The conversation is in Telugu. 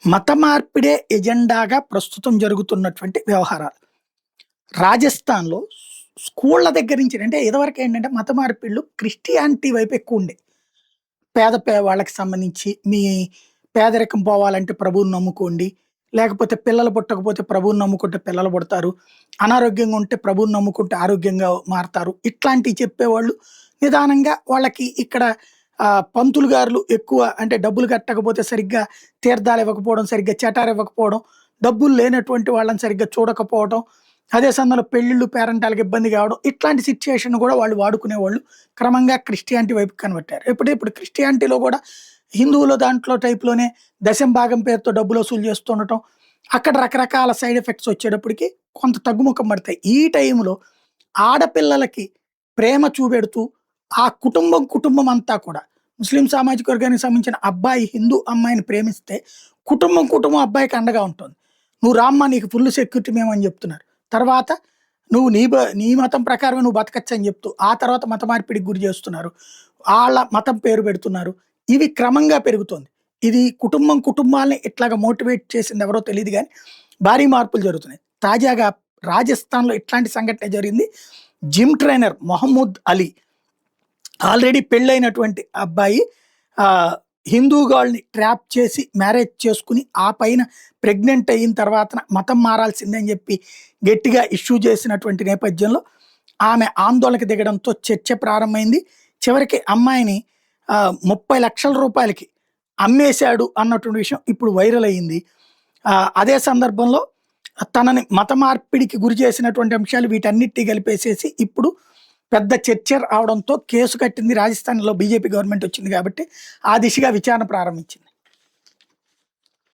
మత మార్పిడే ఎజెండాగా ప్రస్తుతం జరుగుతున్నటువంటి వ్యవహారాలు. రాజస్థాన్‌లో స్కూళ్ళ దగ్గర నుంచి అంటే ఇదివరకు ఏంటంటే మత మార్పిడులు క్రిస్టియానిటీ వైపు ఎక్కువుండేయి. వాళ్ళకి సంబంధించి మీ పేదరికం పోవాలంటే ప్రభువుని నమ్ముకోండి. లేకపోతే పిల్లలు పుట్టకపోతే ప్రభువుని నమ్ముకుంటే పిల్లలు పుడతారు. అనారోగ్యంగా ఉంటే ప్రభువుని నమ్ముకుంటే ఆరోగ్యంగా మారతారు. ఇట్లాంటివి చెప్పేవాళ్ళు. నిదానంగా వాళ్ళకి ఇక్కడ పంతులు గారులు ఎక్కువ అంటే డబ్బులు కట్టకపోతే సరిగ్గా తీర్థాలు ఇవ్వకపోవడం, సరిగ్గా చటారు ఇవ్వకపోవడం, డబ్బులు లేనటువంటి వాళ్ళని సరిగ్గా చూడకపోవడం, అదే సమయంలో పెళ్ళిళ్ళు, పేరంటాలకు ఇబ్బంది కావడం, ఇట్లాంటి సిట్యుయేషన్ కూడా వాళ్ళు వాడుకునేవాళ్ళు. క్రమంగా క్రిస్టియానిటీ వైపుకి కన్వర్ట్ అయ్యారు. ఇప్పుడు క్రిస్టియానిటీలో కూడా హిందువుల దాంట్లో టైప్‌లోనే దశమ భాగం పేరుతో డబ్బులు వసూలు చేస్తుండటం, అక్కడ రకరకాల సైడ్ ఎఫెక్ట్స్ వచ్చేటప్పటికి కొంత తగ్గుముఖం పడతాయి. ఈ టైంలో ఆడపిల్లలకి ప్రేమ చూపెడుతూ ఆ కుటుంబం అంతా కూడా ముస్లిం సామాజిక వర్గానికి సంబంధించిన అబ్బాయి హిందూ అమ్మాయిని ప్రేమిస్తే కుటుంబం అబ్బాయికి అండగా ఉంటుంది. "నువ్వు రామ్మా నీకు ఫుల్ సెక్యూరిటీ మేమని" చెప్తున్నారు. తర్వాత నువ్వు నీ మతం ప్రకారమే నువ్వు బతకచ్చు అని చెప్తూ, ఆ తర్వాత మత మార్పిడికి గురి చేస్తున్నారు. ఆళ్ళ మతం పేరు పెడుతున్నారు. ఇవి క్రమంగా పెరుగుతోంది. ఇది కుటుంబాల్ని ఇట్లాగా మోటివేట్ చేసింది ఎవరో తెలీదు గానీ, భారీ మార్పులు జరుగుతున్నాయి. తాజాగా రాజస్థాన్‌లో ఇట్లాంటి సంఘటనే జరిగింది. Gym trainer Mohammad Ali already పెళ్ళైనటువంటి అబ్బాయి హిందూ గర్ల్‌ని ట్రాప్ చేసి మ్యారేజ్ చేసుకొని, ఆ పైన ప్రెగ్నెంట్ అయిన తర్వాతన మతం మారాల్సిందే అని చెప్పి గట్టిగా ఇష్యూ చేసినటువంటి నేపథ్యంలో ఆమె ఆందోళనకు దిగడంతో చర్చ ప్రారంభమైంది. చివరికి అమ్మాయిని 30,00,000 అమ్మేశాడు అన్నటువంటి విషయం ఇప్పుడు వైరల్ అయింది. అదే సందర్భంలో తనని మత మార్పిడికి గురి చేసినటువంటి అంశాలు వీటన్నిటిని కలిపేసేసి ఇప్పుడు పెద్ద చర్చ రావడంతో కేసు కట్టింది. రాజస్థాన్‌లో బీజేపీ గవర్నమెంట్ వచ్చింది కాబట్టి ఆ దిశగా విచారణ ప్రారంభించింది.